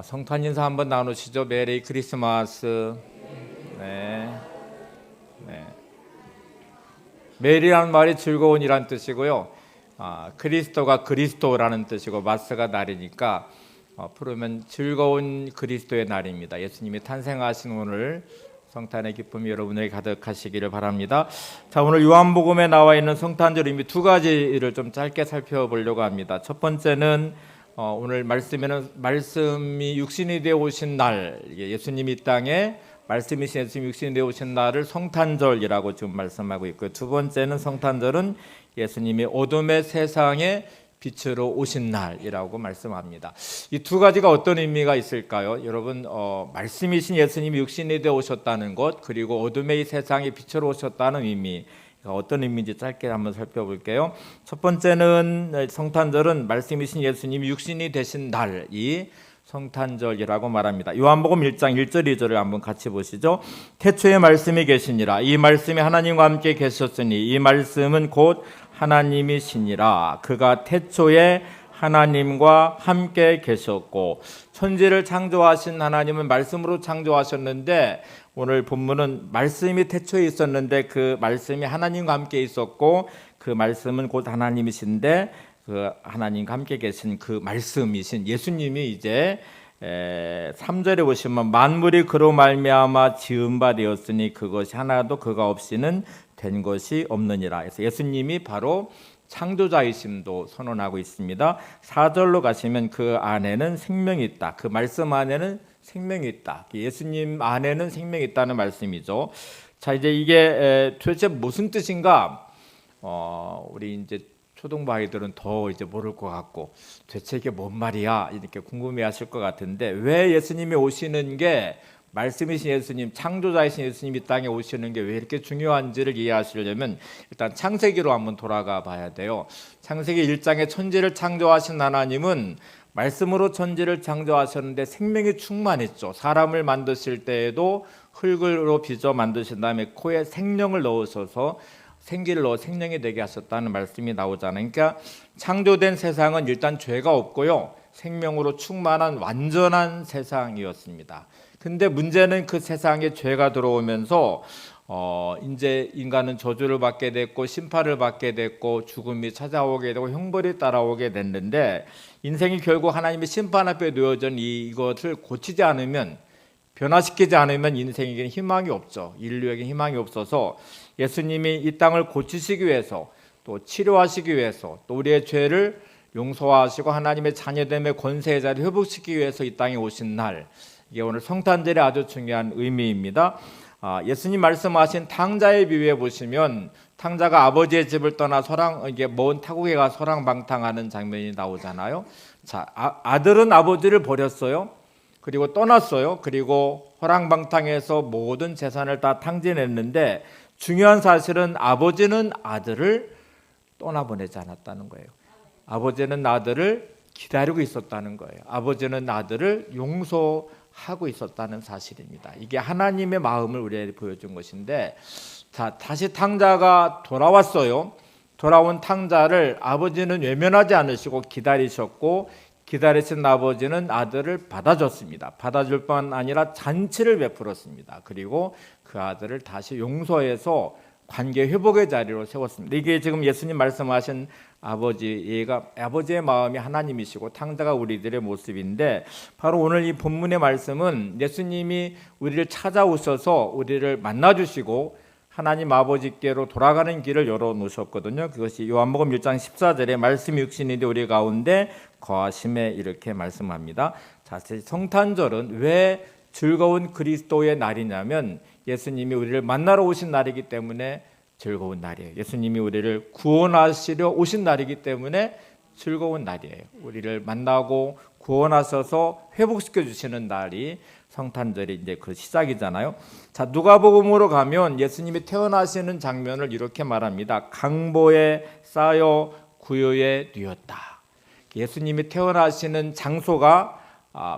성탄 인사 한번 나누시죠. 메리 크리스마스. 네. 메리라는 말이 즐거운이란 뜻이고요. 크리스토가 그리스도라는 뜻이고 마스가 날이니까 부르면 즐거운 그리스도의 날입니다. 예수님이 탄생하신 오늘 성탄의 기쁨이 여러분에게 가득하시기를 바랍니다. 자, 오늘 요한복음에 나와 있는 성탄절 의미 두 가지를 좀 짧게 살펴보려고 합니다. 첫 번째는 오늘 말씀에는 말씀이 육신이 되어 오신 날, 예수님이 이 땅에 말씀이신 예수님이 육신이 되어 오신 날을 성탄절이라고 지금 말씀하고 있고요. 두 번째는 성탄절은 예수님이 어둠의 세상에 빛으로 오신 날이라고 말씀합니다. 이 두 가지가 어떤 의미가 있을까요? 여러분, 말씀이신 예수님이 육신이 되어 오셨다는 것, 그리고 어둠의 이 세상에 빛으로 오셨다는 의미, 어떤 의미인지 짧게 한번 살펴볼게요. 첫 번째는 성탄절은 말씀이신 예수님이 육신이 되신 날이 성탄절이라고 말합니다. 요한복음 1장 1절 2절을 한번 같이 보시죠. 태초에 말씀이 계시니라. 이 말씀이 하나님과 함께 계셨으니 이 말씀은 곧 하나님이시니라. 그가 태초에 하나님과 함께 계셨고, 천지를 창조하신 하나님은 말씀으로 창조하셨는데 오늘 본문은 말씀이 태초에 있었는데 그 말씀이 하나님과 함께 있었고 그 말씀은 곧 하나님이신데 그 하나님과 함께 계신 그 말씀이신 예수님이 이제 3절에 보시면 만물이 그로 말미암아 지은 바 되었으니 그것이 하나도 그가 없이는 된 것이 없느니라. 그래서 예수님이 바로 창조자이심도 선언하고 있습니다. 4절로 가시면 그 안에는 생명이 있다. 그 말씀 안에는 생명이 있다. 예수님 안에는 생명이 있다는 말씀이죠. 자, 이제 이게 도대체 무슨 뜻인가? 우리 이제 초등부 아이들은 더 이제 모를 것 같고 대체 이게 뭔 말이야 이렇게 궁금해하실 것 같은데, 왜 예수님이 오시는 게 말씀이신 예수님, 창조자이신 예수님이 땅에 오시는 게 왜 이렇게 중요한지를 이해하시려면 일단 창세기로 한번 돌아가 봐야 돼요. 창세기 1장에 천지를 창조하신 하나님은 말씀으로 천지를 창조하셨는데 생명이 충만했죠. 사람을 만드실 때에도 흙으로 빚어 만드신 다음에 코에 생명을 넣으셔서 생기를 넣어 생명이 되게 하셨다는 말씀이 나오잖아요. 그러니까 창조된 세상은 일단 죄가 없고요, 생명으로 충만한 완전한 세상이었습니다. 근데 문제는 그 세상에 죄가 들어오면서 이제 인간은 저주를 받게 됐고 심판을 받게 됐고 죽음이 찾아오게 되고 형벌이 따라오게 됐는데, 인생이 결국 하나님의 심판 앞에 놓여진 이것을 고치지 않으면, 변화시키지 않으면 인생에게는 희망이 없죠. 인류에게 희망이 없어서 예수님이 이 땅을 고치시기 위해서, 또 치료하시기 위해서, 또 우리의 죄를 용서하시고 하나님의 자녀됨의 권세의 자리를 회복시키기 위해서 이 땅에 오신 날, 이게 오늘 성탄절의 아주 중요한 의미입니다. 예수님 말씀하신 탕자의 비유에 보시면 탕자가 아버지의 집을 떠나 이게 먼 타국에 가 소랑방탕하는 장면이 나오잖아요. 자, 아들은 아버지를 버렸어요. 그리고 떠났어요. 그리고 호랑방탕해서 모든 재산을 다 탕진했는데 중요한 사실은 아버지는 아들을 떠나보내지 않았다는 거예요. 아버지는 아들을 기다리고 있었다는 거예요. 아버지는 아들을 용서하고 있었다는 사실입니다. 이게 하나님의 마음을 우리에게 보여준 것인데, 자, 다시 탕자가 돌아왔어요. 돌아온 탕자를 아버지는 외면하지 않으시고 기다리셨고, 기다리신 아버지는 아들을 받아줬습니다. 받아줄 뿐 아니라 잔치를 베풀었습니다. 그리고 그 아들을 다시 용서해서 관계 회복의 자리로 세웠습니다. 이게 지금 예수님 말씀하신 아버지의 마음이 하나님이시고 탕자가 우리들의 모습인데, 바로 오늘 이 본문의 말씀은 예수님이 우리를 찾아오셔서 우리를 만나주시고 하나님 아버지께로 돌아가는 길을 열어놓으셨거든요. 그것이 요한복음 1장 14절에 말씀이 육신이 되어 우리 가운데 거하심에 이렇게 말씀합니다. 자, 성탄절은 왜 즐거운 그리스도의 날이냐면 예수님이 우리를 만나러 오신 날이기 때문에 즐거운 날이에요. 예수님이 우리를 구원하시려 오신 날이기 때문에 즐거운 날이에요. 우리를 만나고 구원하셔서 회복시켜 주시는 날이 성탄절이 이제 그 시작이잖아요. 자, 누가복음으로 가면 예수님이 태어나시는 장면을 이렇게 말합니다. 강보에 쌓여 구유에 뉘었다. 예수님이 태어나시는 장소가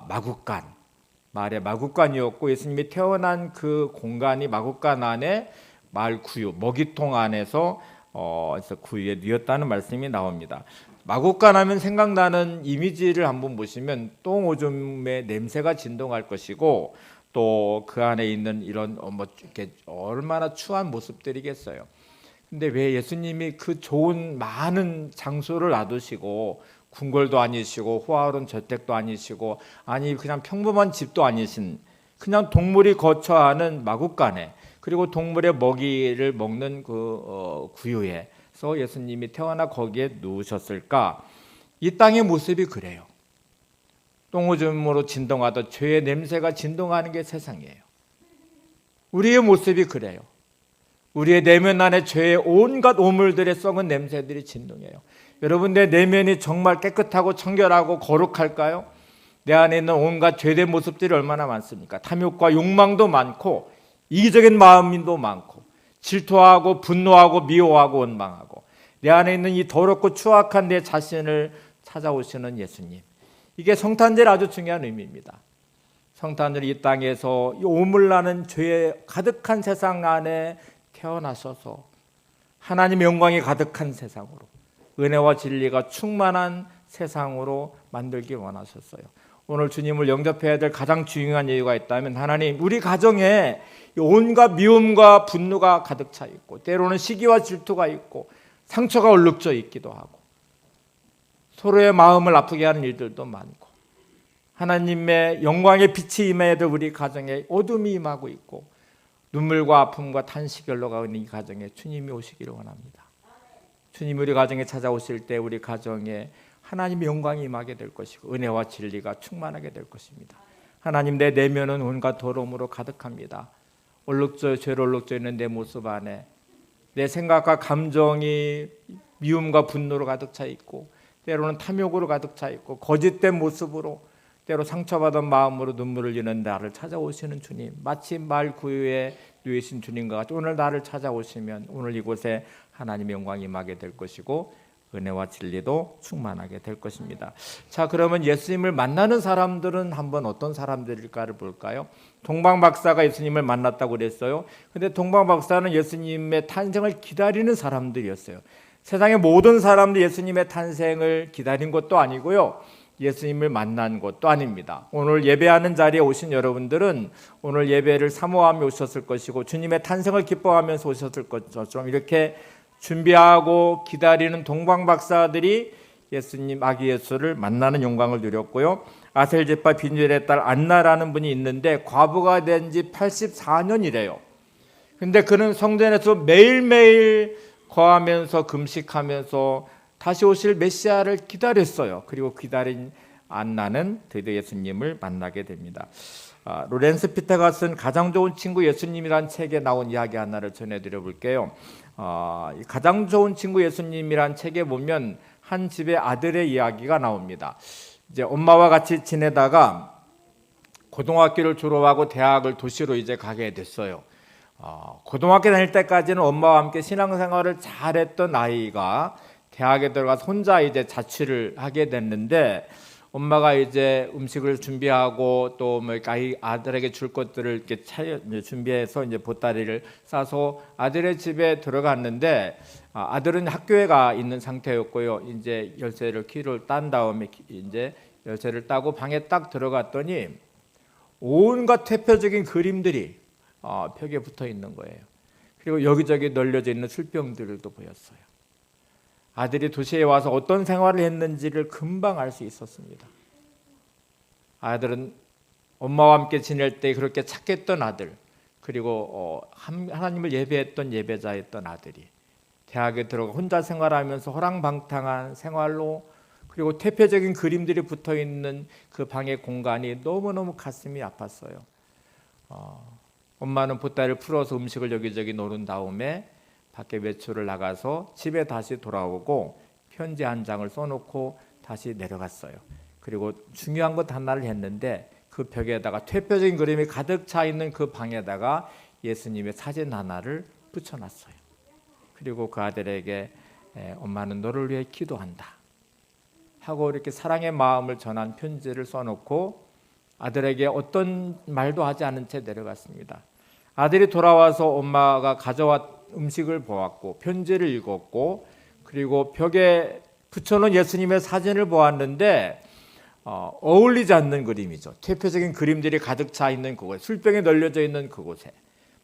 마구간, 말의 마구간이었고, 예수님이 태어난 그 공간이 마구간 안에 말 구유, 먹이통 안에서 그래서 구유에 누였다는 말씀이 나옵니다. 마구간 하면 생각나는 이미지를 한번 보시면 똥오줌의 냄새가 진동할 것이고 또 그 안에 있는 이런 이렇게 얼마나 추한 모습들이겠어요. 근데 왜 예수님이 그 좋은 많은 장소를 놔두시고 궁궐도 아니시고 호화로운 저택도 아니시고 아니 그냥 평범한 집도 아니신 그냥 동물이 거처하는 마구간에 그리고 동물의 먹이를 먹는 그 구유에서 예수님이 태어나 거기에 누우셨을까? 이 땅의 모습이 그래요. 똥오줌으로 진동하던 죄의 냄새가 진동하는 게 세상이에요. 우리의 모습이 그래요. 우리의 내면 안에 죄의 온갖 오물들의 썩은 냄새들이 진동해요. 여러분 내 내면이 정말 깨끗하고 청결하고 거룩할까요? 내 안에 있는 온갖 죄된 모습들이 얼마나 많습니까? 탐욕과 욕망도 많고 이기적인 마음도 많고 질투하고 분노하고 미워하고 원망하고 내 안에 있는 이 더럽고 추악한 내 자신을 찾아오시는 예수님. 이게 성탄절 아주 중요한 의미입니다. 성탄절 이 땅에서 이 오물나는 죄에 가득한 세상 안에 태어나셔서 하나님의 영광이 가득한 세상으로 은혜와 진리가 충만한 세상으로 만들기 원하셨어요. 오늘 주님을 영접해야 될 가장 중요한 이유가 있다면 하나님 우리 가정에 온갖 미움과 분노가 가득 차 있고 때로는 시기와 질투가 있고 상처가 얼룩져 있기도 하고 서로의 마음을 아프게 하는 일들도 많고 하나님의 영광의 빛이 임해야 될 우리 가정에 어둠이 임하고 있고 눈물과 아픔과 탄식이 흘러가는 이 가정에 주님이 오시기를 원합니다. 주님이 우리 가정에 찾아오실 때 우리 가정에 하나님의 영광이 임하게 될 것이고 은혜와 진리가 충만하게 될 것입니다. 하나님 내 내면은 온갖 더러움으로 가득합니다. 죄로 얼룩져 있는 내 모습 안에 내 생각과 감정이 미움과 분노로 가득 차 있고 때로는 탐욕으로 가득 차 있고 거짓된 모습으로 때로 상처받은 마음으로 눈물을 흘리는 나를 찾아오시는 주님 마치 말 구유에 누이신 주님과 같이 오늘 나를 찾아오시면 오늘 이곳에 하나님의 영광이 임하게 될 것이고 은혜와 진리도 충만하게 될 것입니다. 자, 그러면 예수님을 만나는 사람들은 한번 어떤 사람들일까를 볼까요? 동방 박사가 예수님을 만났다고 그랬어요. 근데 동방 박사는 예수님의 탄생을 기다리는 사람들이었어요. 세상의 모든 사람들이 예수님의 탄생을 기다린 것도 아니고요. 예수님을 만난 것도 아닙니다. 오늘 예배하는 자리에 오신 여러분들은 오늘 예배를 사모하며 오셨을 것이고 주님의 탄생을 기뻐하면서 오셨을 것처럼 이렇게 준비하고 기다리는 동방 박사들이 예수님 아기 예수를 만나는 영광을 누렸고요. 아셀제파 빈누엘의 딸 안나라는 분이 있는데 과부가 된 지 84년이래요. 근데 그는 성전에서 매일매일 거하면서 금식하면서 다시 오실 메시아를 기다렸어요. 그리고 기다린 안나는 드디어 예수님을 만나게 됩니다. 로렌스 피터가 쓴 가장 좋은 친구 예수님이란 책에 나온 이야기 하나를 전해드려 볼게요. 가장 좋은 친구 예수님이란 책에 보면 한 집의 아들의 이야기가 나옵니다. 이제 엄마와 같이 지내다가 고등학교를 졸업하고 대학을 도시로 이제 가게 됐어요. 고등학교 다닐 때까지는 엄마와 함께 신앙생활을 잘했던 아이가 대학에 들어가서 혼자 이제 자취를 하게 됐는데 엄마가 이제 음식을 준비하고 또 뭐 아들에게 줄 것들을 이렇게 준비해서 이제 보따리를 싸서 아들의 집에 들어갔는데 아들은 학교에 가 있는 상태였고요. 이제 열쇠를 키를 딴 다음에 이제 열쇠를 따고 방에 딱 들어갔더니 온갖 퇴폐적인 그림들이 벽에 붙어 있는 거예요. 그리고 여기저기 널려져 있는 술병들도 보였어요. 아들이 도시에 와서 어떤 생활을 했는지를 금방 알 수 있었습니다. 아들은 엄마와 함께 지낼 때 그렇게 착했던 아들, 그리고 하나님을 예배했던 예배자였던 아들이 대학에 들어가 혼자 생활하면서 호랑방탕한 생활로 그리고 퇴폐적인 그림들이 붙어있는 그 방의 공간이 너무너무 가슴이 아팠어요. 엄마는 보따리를 풀어서 음식을 여기저기 놓은 다음에 밖에 외출을 나가서 집에 다시 돌아오고 편지 한 장을 써놓고 다시 내려갔어요. 그리고 중요한 것 하나를 했는데 그 벽에다가 퇴폐적인 그림이 가득 차 있는 그 방에다가 예수님의 사진 하나를 붙여놨어요. 그리고 그 아들에게 엄마는 너를 위해 기도한다 하고 이렇게 사랑의 마음을 전한 편지를 써놓고 아들에게 어떤 말도 하지 않은 채 내려갔습니다. 아들이 돌아와서 엄마가 가져왔던 음식을 보았고 편지를 읽었고 그리고 벽에 붙여놓은 예수님의 사진을 보았는데 어울리지 않는 그림이죠. 대표적인 그림들이 가득 차 있는 그곳, 술병에 널려져 있는 그곳에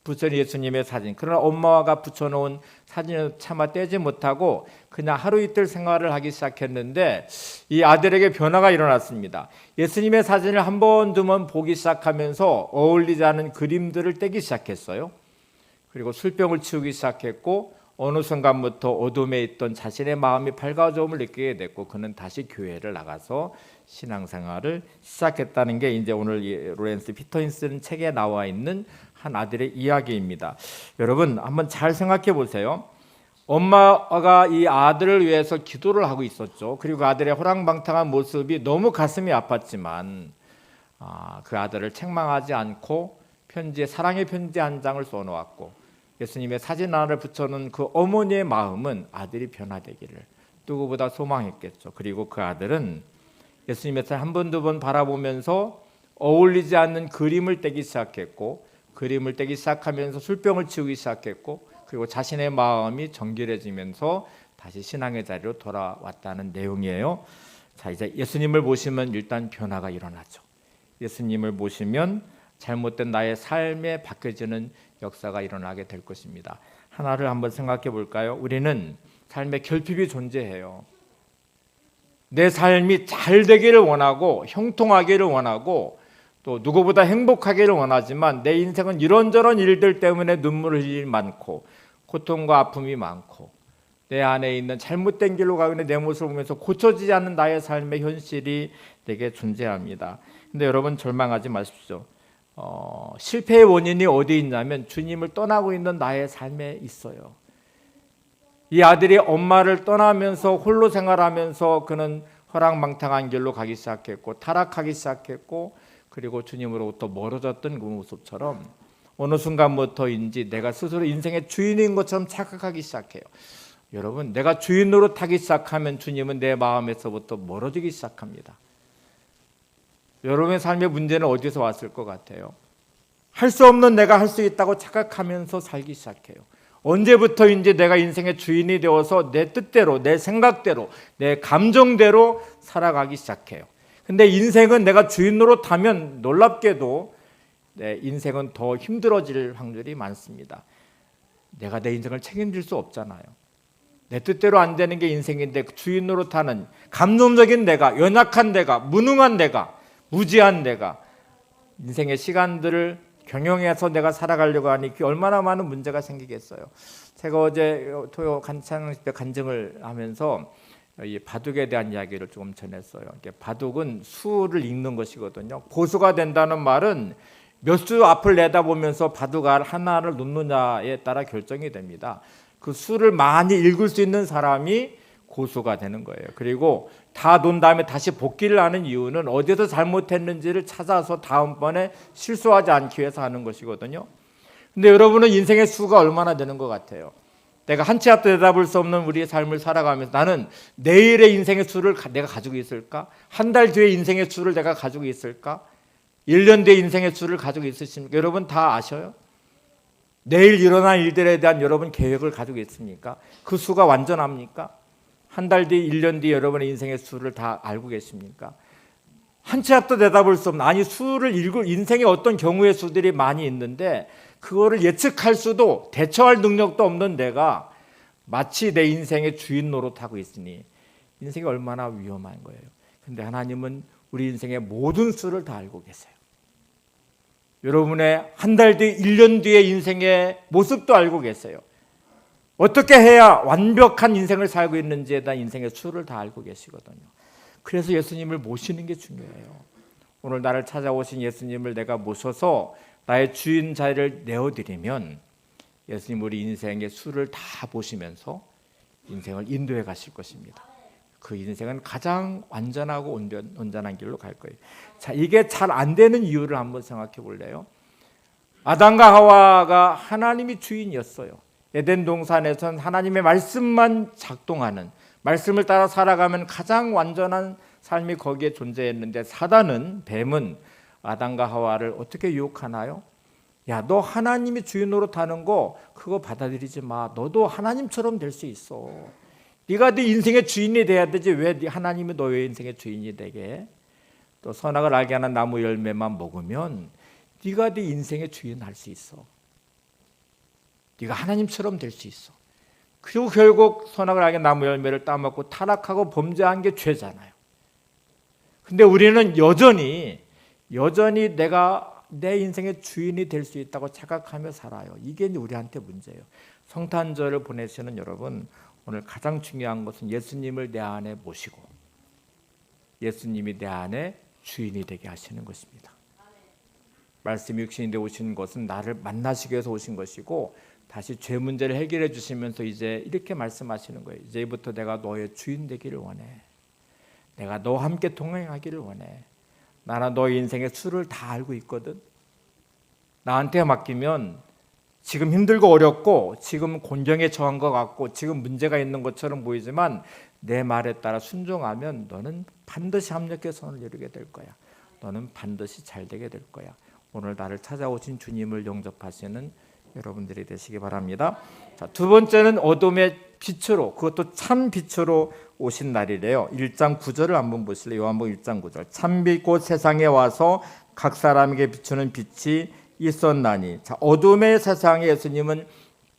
붙여놓은 예수님의 사진. 그러나 엄마가 붙여놓은 사진을 차마 떼지 못하고 그냥 하루 이틀 생활을 하기 시작했는데 이 아들에게 변화가 일어났습니다. 예수님의 사진을 한 번 두 번 보기 시작하면서 어울리지 않은 그림들을 떼기 시작했어요. 그리고 술병을 치우기 시작했고 어느 순간부터 어둠에 있던 자신의 마음이 밝아짐을 느끼게 됐고 그는 다시 교회를 나가서 신앙생활을 시작했다는 게 이제 오늘 로렌스 피터인슨 책에 나와 있는 한 아들의 이야기입니다. 여러분 한번 잘 생각해 보세요. 엄마가 이 아들을 위해서 기도를 하고 있었죠. 그리고 아들의 호랑방탕한 모습이 너무 가슴이 아팠지만 그 아들을 책망하지 않고 사랑의 편지 한 장을 써놓았고 예수님의 사진 하나를 붙여놓은 그 어머니의 마음은 아들이 변화되기를 누구보다 소망했겠죠. 그리고 그 아들은 예수님의 사진 한 번 두 번 바라보면서 어울리지 않는 그림을 떼기 시작했고 그림을 떼기 시작하면서 술병을 치우기 시작했고 그리고 자신의 마음이 정결해지면서 다시 신앙의 자리로 돌아왔다는 내용이에요. 자, 이제 예수님을 보시면 일단 변화가 일어나죠. 예수님을 보시면 잘못된 나의 삶에 바뀌어지는 역사가 일어나게 될 것입니다. 하나를 한번 생각해 볼까요? 우리는 삶에 결핍이 존재해요. 내 삶이 잘 되기를 원하고 형통하기를 원하고 또 누구보다 행복하기를 원하지만 내 인생은 이런저런 일들 때문에 눈물을 흘릴 일이 많고 고통과 아픔이 많고 내 안에 있는 잘못된 길로 가고 있는 내 모습을 보면서 고쳐지지 않는 나의 삶의 현실이 내게 존재합니다. 근데 여러분 절망하지 마십시오. 실패의 원인이 어디 있냐면 주님을 떠나고 있는 나의 삶에 있어요. 이 아들이 엄마를 떠나면서 홀로 생활하면서 그는 허랑방탕한 길로 가기 시작했고 타락하기 시작했고 그리고 주님으로부터 멀어졌던 그 모습처럼 어느 순간부터인지 내가 스스로 인생의 주인인 것처럼 착각하기 시작해요. 여러분 내가 주인으로 타기 시작하면 주님은 내 마음에서부터 멀어지기 시작합니다. 여러분의 삶의 문제는 어디서 왔을 것 같아요? 할 수 없는 내가 할 수 있다고 착각하면서 살기 시작해요. 언제부터인지 내가 인생의 주인이 되어서 내 뜻대로, 내 생각대로, 내 감정대로 살아가기 시작해요. 근데 인생은 내가 주인으로 타면 놀랍게도 내 인생은 더 힘들어질 확률이 많습니다. 내가 내 인생을 책임질 수 없잖아요. 내 뜻대로 안 되는 게 인생인데 주인으로 타는 감정적인 내가, 연약한 내가, 무능한 내가, 무지한 내가 인생의 시간들을 경영해서 내가 살아가려고 하니 얼마나 많은 문제가 생기겠어요. 제가 어제 토요 찬양 때 간증을 하면서 이 바둑에 대한 이야기를 조금 전했어요. 바둑은 수를 읽는 것이거든요. 고수가 된다는 말은 몇 수 앞을 내다보면서 바둑알 하나를 놓느냐에 따라 결정이 됩니다. 그 수를 많이 읽을 수 있는 사람이 고수가 되는 거예요. 그리고 다 논 다음에 다시 복귀를 하는 이유는 어디서 잘못했는지를 찾아서 다음번에 실수하지 않기 위해서 하는 것이거든요. 근데 여러분은 인생의 수가 얼마나 되는 것 같아요? 내가 한 치 앞도 내다볼 수 없는 우리의 삶을 살아가면서 나는 내일의 인생의 수를 내가 가지고 있을까? 한 달 뒤의 인생의 수를 내가 가지고 있을까? 1년 뒤의 인생의 수를 가지고 있으십니까? 여러분 다 아셔요? 내일 일어날 일들에 대한 여러분 계획을 가지고 있습니까? 그 수가 완전합니까? 한 달 뒤, 1년 뒤 여러분의 인생의 수를 다 알고 계십니까? 한 치 앞도 내다볼 수 없는, 아니 수를 읽을 인생의 어떤 경우의 수들이 많이 있는데 그거를 예측할 수도 대처할 능력도 없는 내가 마치 내 인생의 주인 노릇하고 있으니 인생이 얼마나 위험한 거예요. 근데 하나님은 우리 인생의 모든 수를 다 알고 계세요. 여러분의 한 달 뒤, 1년 뒤의 인생의 모습도 알고 계세요. 어떻게 해야 완벽한 인생을 살고 있는지에 대한 인생의 수를 다 알고 계시거든요. 그래서 예수님을 모시는 게 중요해요. 오늘 나를 찾아오신 예수님을 내가 모셔서 나의 주인 자리를 내어드리면 예수님 우리 인생의 수를 다 보시면서 인생을 인도해 가실 것입니다. 그 인생은 가장 완전하고 온전한 길로 갈 거예요. 자, 이게 잘 안 되는 이유를 한번 생각해 볼래요? 아담과 하와가 하나님이 주인이었어요. 에덴 동산에선 하나님의 말씀만 작동하는, 말씀을 따라 살아가면 가장 완전한 삶이 거기에 존재했는데 사단은, 뱀은 아담과 하와를 어떻게 유혹하나요? 야, 너 하나님이 주인 노릇하는 거 그거 받아들이지 마. 너도 하나님처럼 될 수 있어. 네가 네 인생의 주인이 돼야 되지. 왜 하나님이 너의 인생의 주인이 되게? 또 선악을 알게 하는 나무 열매만 먹으면 네가 네 인생의 주인 할 수 있어. 네가 하나님처럼 될 수 있어. 그리고 결국 선악을 알게 나무 열매를 따먹고 타락하고 범죄한 게 죄잖아요. 근데 우리는 여전히 내가 내 인생의 주인이 될 수 있다고 착각하며 살아요. 이게 우리한테 문제예요. 성탄절을 보내시는 여러분, 오늘 가장 중요한 것은 예수님을 내 안에 모시고 예수님이 내 안에 주인이 되게 하시는 것입니다. 말씀이 육신이 되어 오신 것은 나를 만나시기 위해서 오신 것이고 다시 죄 문제를 해결해 주시면서 이제 이렇게 말씀하시는 거예요. 이제부터 내가 너의 주인 되기를 원해. 내가 너와 함께 동행하기를 원해. 나는 너의 인생의 수를 다 알고 있거든. 나한테 맡기면 지금 힘들고 어렵고 지금 곤경에 처한 것 같고 지금 문제가 있는 것처럼 보이지만 내 말에 따라 순종하면 너는 반드시 합력의 선을 이루게 될 거야. 너는 반드시 잘 되게 될 거야. 오늘 나를 찾아오신 주님을 영접하시는 여러분들이 되시기 바랍니다. 자, 두 번째는 어둠의 빛으로, 그것도 참 빛으로 오신 날이래요. 1장 9절을 한번 보실래요? 요한복음 1장 9절. 참빛 곧 세상에 와서 각 사람에게 비추는 빛이 있었나니. 자, 어둠의 세상에 예수님은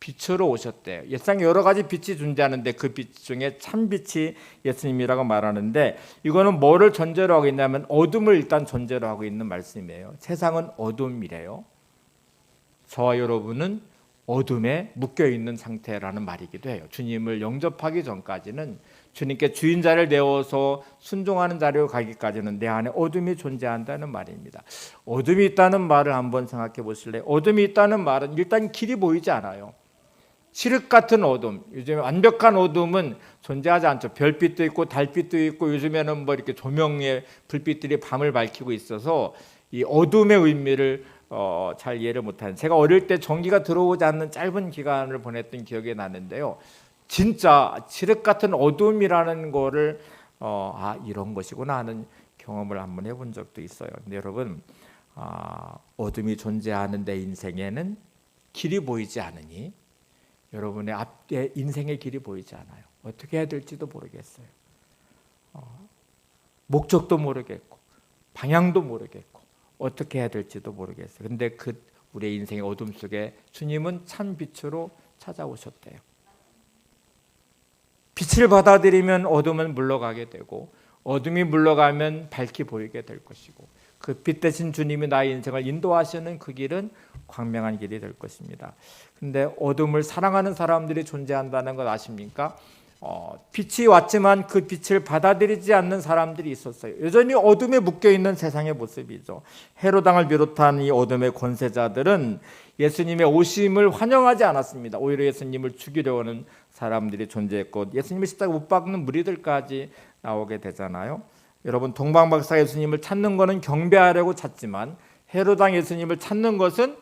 빛으로 오셨대요. 세상에 여러 가지 빛이 존재하는데 그 빛 중에 참빛이 예수님이라고 말하는데 이거는 뭐를 전제로 하고 있냐면 어둠을 일단 전제로 하고 있는 말씀이에요. 세상은 어둠이래요. 저와 여러분은 어둠에 묶여있는 상태라는 말이기도 해요. 주님을 영접하기 전까지는 주님께 주인자를 내어서 순종하는 자리로 가기까지는 내 안에 어둠이 존재한다는 말입니다. 어둠이 있다는 말을 한번 생각해 보실래요? 어둠이 있다는 말은 일단 길이 보이지 않아요. 칠흑 같은 어둠, 요즘 완벽한 어둠은 존재하지 않죠. 별빛도 있고 달빛도 있고 요즘에는 뭐 이렇게 조명의 불빛들이 밤을 밝히고 있어서 이 어둠의 의미를 잘 이해를 못하는. 제가 어릴 때 전기가 들어오지 않는 짧은 기간을 보냈던 기억이 나는데요. 진짜 칠흑 같은 어둠이라는 거를 이런 것이구나 하는 경험을 한번 해본 적도 있어요. 근데 여러분, 어둠이 존재하는 내 인생에는 길이 보이지 않으니 여러분의 앞에 인생의 길이 보이지 않아요. 어떻게 해야 될지도 모르겠어요. 목적도 모르겠고 방향도 모르겠고 어떻게 해야 될지도 모르겠어요. 근데 우리의 인생의 어둠 속에 주님은 참 빛으로 찾아오셨대요. 빛을 받아들이면 어둠은 물러가게 되고 어둠이 물러가면 밝게 보이게 될 것이고 그 빛 대신 주님이 나의 인생을 인도하시는 그 길은 광명한 길이 될 것입니다. 근데 어둠을 사랑하는 사람들이 존재한다는 것 아십니까? 빛이 왔지만 그 빛을 받아들이지 않는 사람들이 있었어요. 여전히 어둠에 묶여있는 세상의 모습이죠. 헤롯 왕을 비롯한 이 어둠의 권세자들은 예수님의 오심을 환영하지 않았습니다. 오히려 예수님을 죽이려 하는 사람들이 존재했고 예수님의 십자가 못 박는 무리들까지 나오게 되잖아요. 여러분, 동방박사 예수님을 찾는 것은 경배하려고 찾지만 헤롯 왕 예수님을 찾는 것은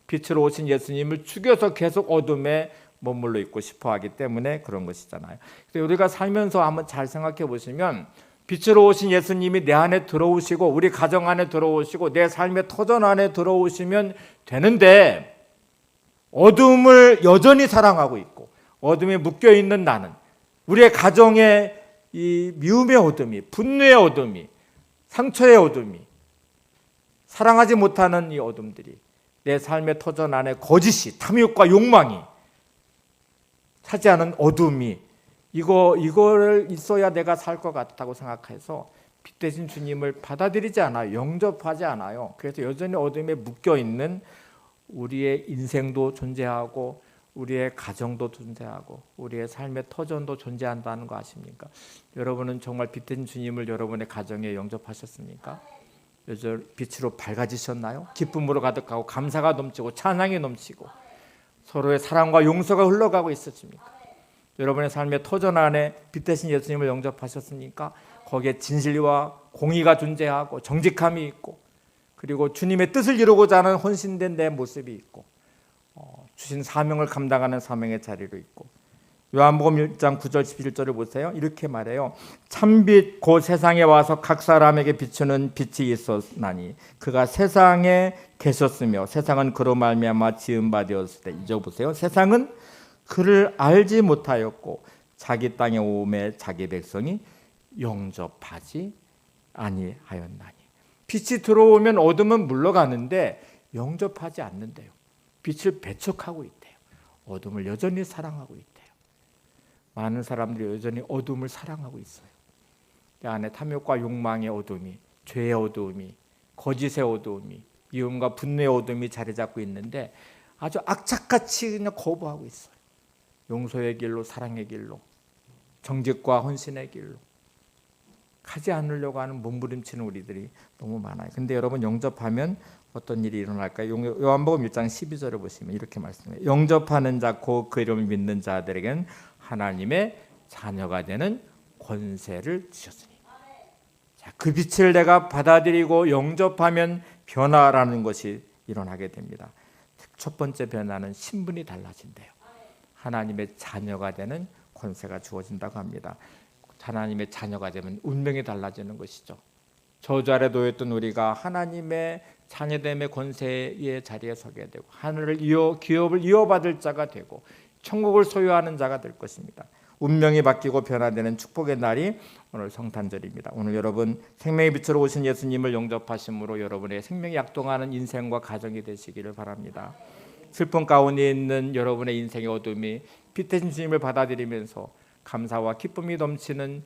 빛으로 오신 예수님을 죽여서 계속 어둠에 머물러 있고 싶어하기 때문에 그런 것이잖아요. 그래서 우리가 살면서 한번 잘 생각해 보시면 빛으로 오신 예수님이 내 안에 들어오시고 우리 가정 안에 들어오시고 내 삶의 터전 안에 들어오시면 되는데 어둠을 여전히 사랑하고 있고 어둠에 묶여있는 나는 우리의 가정에 이 미움의 어둠이, 분노의 어둠이, 상처의 어둠이, 사랑하지 못하는 이 어둠들이 내 삶의 터전 안에 거짓이, 탐욕과 욕망이 차지하는 어둠이 이거를 있어야 내가 살 것 같다고 생각해서 빛 대신 주님을 받아들이지 않아요. 영접하지 않아요. 그래서 여전히 어둠에 묶여있는 우리의 인생도 존재하고 우리의 가정도 존재하고 우리의 삶의 터전도 존재한다는 거 아십니까? 여러분은 정말 빛 대신 주님을 여러분의 가정에 영접하셨습니까? 요즘 빛으로 밝아지셨나요? 기쁨으로 가득하고 감사가 넘치고 찬양이 넘치고 서로의 사랑과 용서가 흘러가고 있으십니까? 여러분의 삶의 터전 안에 빛 대신 예수님을 영접하셨습니까? 거기에 진실과 공의가 존재하고 정직함이 있고 그리고 주님의 뜻을 이루고자 하는 헌신된 내 모습이 있고 주신 사명을 감당하는 사명의 자리로 있고 요한복음 1장 9절 11절을 보세요. 이렇게 말해요. 참빛 곧 세상에 와서 각 사람에게 비추는 빛이 있었나니 그가 세상에 계셨으며 세상은 그로 말미암아 지은 바 되었을 때. 이제 보세요. 세상은 그를 알지 못하였고 자기 땅에 오매 자기 백성이 영접하지 아니하였나니. 빛이 들어오면 어둠은 물러가는데 영접하지 않는데요. 빛을 배척하고 있대요. 어둠을 여전히 사랑하고 있대요. 많은 사람들이 여전히 어둠을 사랑하고 있어요. 그 안에 탐욕과 욕망의 어둠이, 죄의 어둠이, 거짓의 어둠이, 미움과 분노의 어둠이 자리 잡고 있는데 아주 악착같이 그냥 거부하고 있어요. 용서의 길로, 사랑의 길로, 정직과 헌신의 길로 가지 않으려고 하는 몸부림치는 우리들이 너무 많아요. 근데 여러분, 영접하면 어떤 일이 일어날까요? 요한복음 1장 12절을 보시면 이렇게 말씀해요. 영접하는 자 곧 그 이름을 믿는 자들에게는 하나님의 자녀가 되는 권세를 주셨으니. 자, 그 빛을 내가 받아들이고 영접하면 변화라는 것이 일어나게 됩니다. 첫 번째 변화는 신분이 달라진대요. 하나님의 자녀가 되는 권세가 주어진다고 합니다. 하나님의 자녀가 되면 운명이 달라지는 것이죠. 저주 아래 놓였던 우리가 하나님의 자녀됨의 권세의 자리에 서게 되고 하늘을 기업을 이어받을 자가 되고 천국을 소유하는 자가 될 것입니다. 운명이 바뀌고 변화되는 축복의 날이 오늘 성탄절입니다. 오늘 여러분 생명의 빛으로 오신 예수님을 영접하심으로 여러분의 생명이 약동하는 인생과 가정이 되시기를 바랍니다. 슬픔 가운데 있는 여러분의 인생의 어둠이 빛 대신 주님을 받아들이면서 감사와 기쁨이 넘치는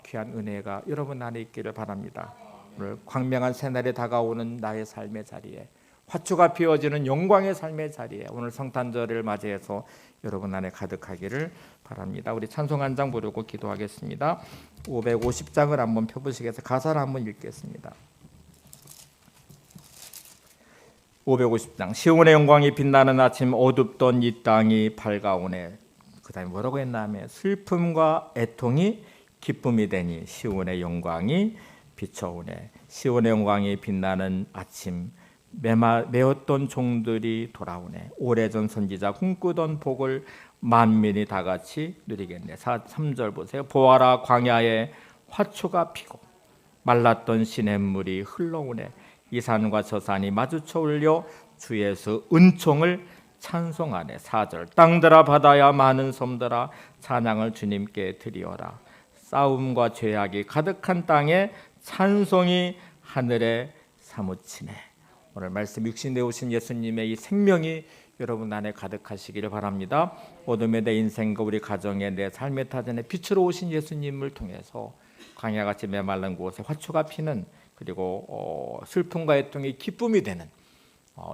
귀한 은혜가 여러분 안에 있기를 바랍니다. 오늘 광명한 새날이 다가오는 나의 삶의 자리에, 화초가 피어지는 영광의 삶의 자리에 오늘 성탄절을 맞이해서 여러분 안에 가득하기를 바랍니다. 우리 찬송 한 장 부르고 기도하겠습니다. 550장을 한번 펴보시겠어요? 가사를 한번 읽겠습니다. 550장. 시온의 영광이 빛나는 아침, 어둡던 이 땅이 밝아오네. 그 다음에 뭐라고 했냐면 슬픔과 애통이 기쁨이 되니 시온의 영광이 비춰오네. 시온의 영광이 빛나는 아침, 메었던 종들이 돌아오네. 오래전 선지자 꿈꾸던 복을 만민이 다 같이 누리겠네. 3절 보세요. 보아라, 광야에 화초가 피고 말랐던 시냇물이 흘러오네. 이 산과 저 산이 마주쳐 올려 주 예수 은총을 찬송하네. 4절. 땅들아 바다야 많은 섬들아 찬양을 주님께 드리어라. 싸움과 죄악이 가득한 땅에 찬송이 하늘에 사무치네. 오늘 말씀 육신에 오신 예수님의 이 생명이 여러분 안에 가득하시기를 바랍니다. 어둠의 내 인생과 우리 가정의 내 삶의 타전에 빛으로 오신 예수님을 통해서 광야같이 메말른 곳에 화초가 피는, 그리고 슬픔과 애통이 기쁨이 되는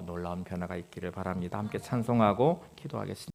놀라운 변화가 있기를 바랍니다. 함께 찬송하고 기도하겠습니다.